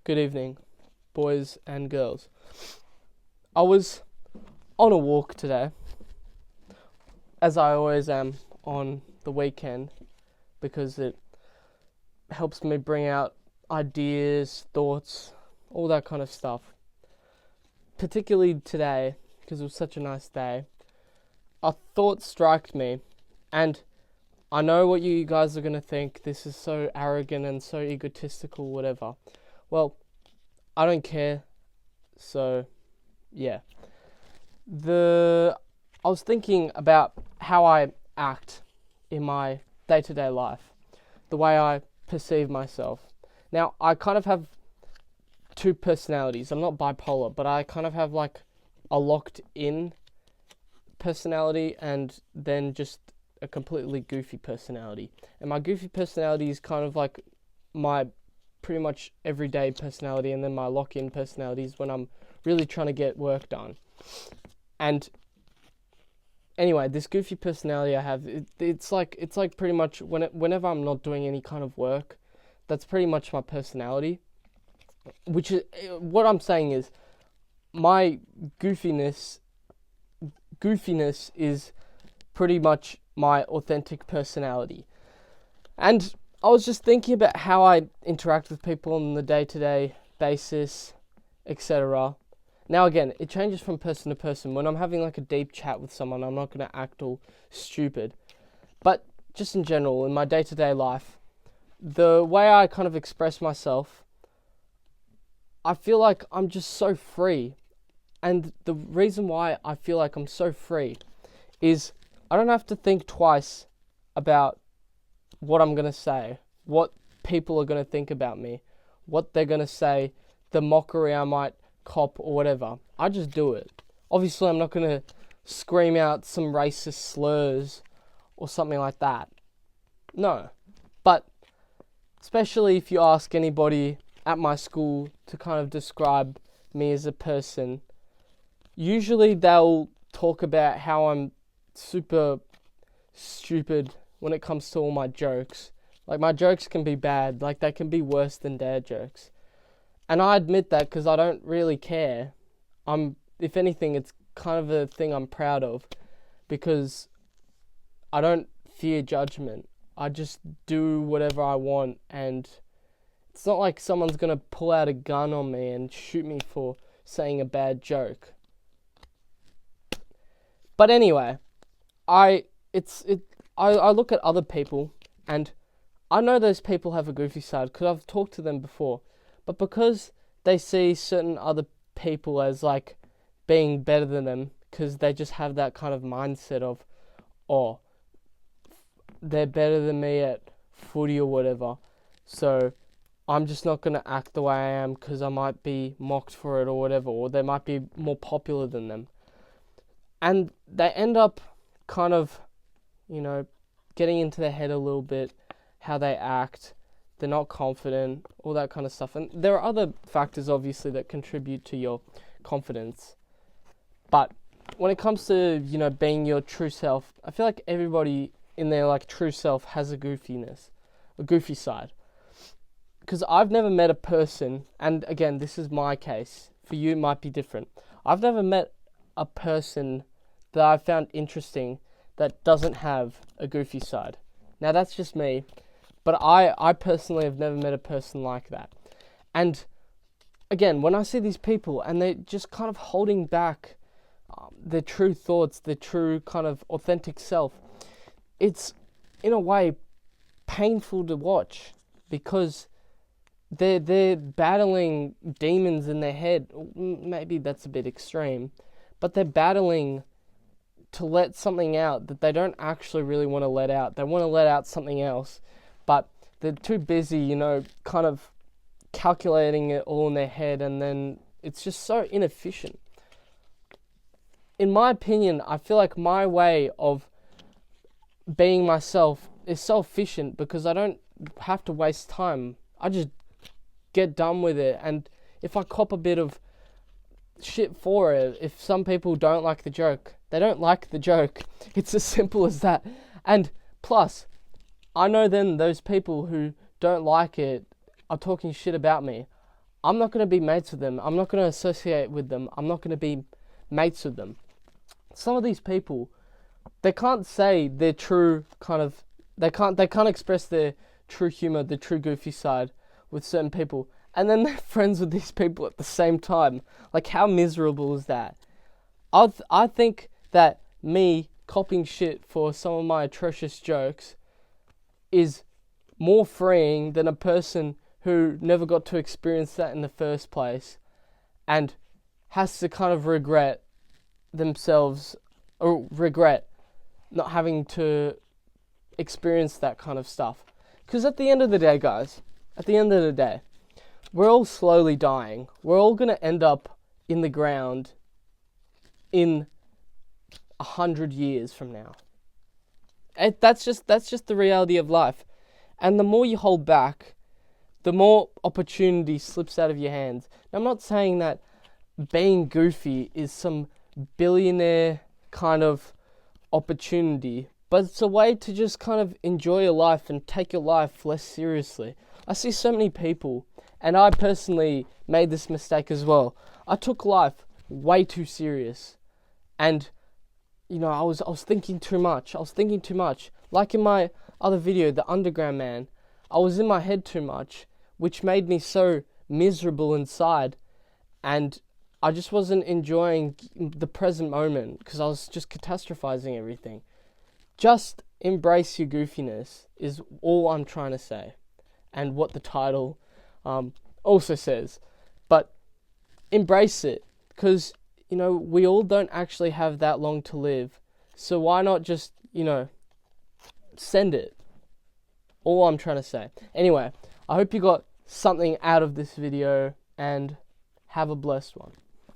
Good evening, boys and girls. I was on a walk today, as I always am on the weekend, because it helps me bring out ideas, thoughts, all that kind of stuff. Particularly today, because it was such a nice day, a thought struck me, and I know what you guys are going to think. This is so arrogant and so egotistical, whatever. Well, I don't care. So, yeah. I was thinking about how I act in my day-to-day life, the way I perceive myself. Now, I kind of have two personalities. I'm not bipolar, but I kind of have like a locked-in personality and then just a completely goofy personality. And my goofy personality is kind of like my pretty much everyday personality, and then my lock-in personality is when I'm really trying to get work done. And anyway, this goofy personality I have, it's like pretty much whenever I'm not doing any kind of work, that's pretty much my personality. Which is what I'm saying is my goofiness is pretty much my authentic personality. And I was just thinking about how I interact with people on the day-to-day basis, etc. Now again, it changes from person to person. When I'm having like a deep chat with someone, I'm not going to act all stupid. But just in general, in my day-to-day life, the way I kind of express myself, I feel like I'm just so free. And the reason why I feel like I'm so free is I don't have to think twice about what I'm going to say, what people are going to think about me, what they're going to say, the mockery I might cop or whatever. I just do it. Obviously, I'm not going to scream out some racist slurs or something like that. No. But especially if you ask anybody at my school to kind of describe me as a person, usually they'll talk about how I'm super stupid when it comes to all my jokes. Like, my jokes can be bad. Like, they can be worse than dad jokes. And I admit that because I don't really care. If anything, it's kind of a thing I'm proud of, because I don't fear judgment. I just do whatever I want, and it's not like someone's going to pull out a gun on me and shoot me for saying a bad joke. But anyway, I look at other people, and I know those people have a goofy side because I've talked to them before. But because they see certain other people as like being better than them, because they just have that kind of mindset of, oh, they're better than me at footy or whatever, so I'm just not going to act the way I am because I might be mocked for it or whatever, or they might be more popular than them. And they end up kind of, getting into their head a little bit, how they act, they're not confident, all that kind of stuff. And there are other factors, obviously, that contribute to your confidence. But when it comes to, being your true self, I feel like everybody in their, true self has a goofy side. Because I've never met a person, and again, this is my case, for you it might be different. I've never met a person that I found interesting that doesn't have a goofy side. Now, that's just me, but I personally have never met a person like that. And again, when I see these people and they're just kind of holding back their true thoughts, their true kind of authentic self, it's in a way painful to watch, because they're battling demons in their head. Maybe that's a bit extreme, but they're battling to let something out that they don't actually really want to let out. They want to let out something else, but they're too busy, kind of calculating it all in their head, and then it's just so inefficient. In my opinion, I feel like my way of being myself is so efficient because I don't have to waste time. I just get done with it, and if I cop a bit of shit for it, if some people don't like the joke, they don't like the joke. It's as simple as that. And plus, I know then those people who don't like it are talking shit about me. I'm not going to be mates with them. I'm not going to associate with them. I'm not going to be mates with them. Some of these people, they can't say their true kind of, they can't express their true humor, the true goofy side with certain people, and then they're friends with these people at the same time. Like, how miserable is that? I think that me copying shit for some of my atrocious jokes is more freeing than a person who never got to experience that in the first place and has to kind of regret themselves, or regret not having to experience that kind of stuff. Because at the end of the day, guys, we're all slowly dying. We're all going to end up in the ground in 100 years from now. That's just the reality of life. And the more you hold back, the more opportunity slips out of your hands. Now, I'm not saying that being goofy is some billionaire kind of opportunity, but it's a way to just kind of enjoy your life and take your life less seriously. I see so many people, and I personally made this mistake as well. I took life way too serious, and I was thinking too much. Like in my other video, the Underground Man, I was in my head too much, which made me so miserable inside, and I just wasn't enjoying the present moment because I was just catastrophizing everything. Just embrace your goofiness is all I'm trying to say, and what the title also says. But embrace it, because we all don't actually have that long to live. So why not just send it? All I'm trying to say. Anyway, I hope you got something out of this video, and have a blessed one.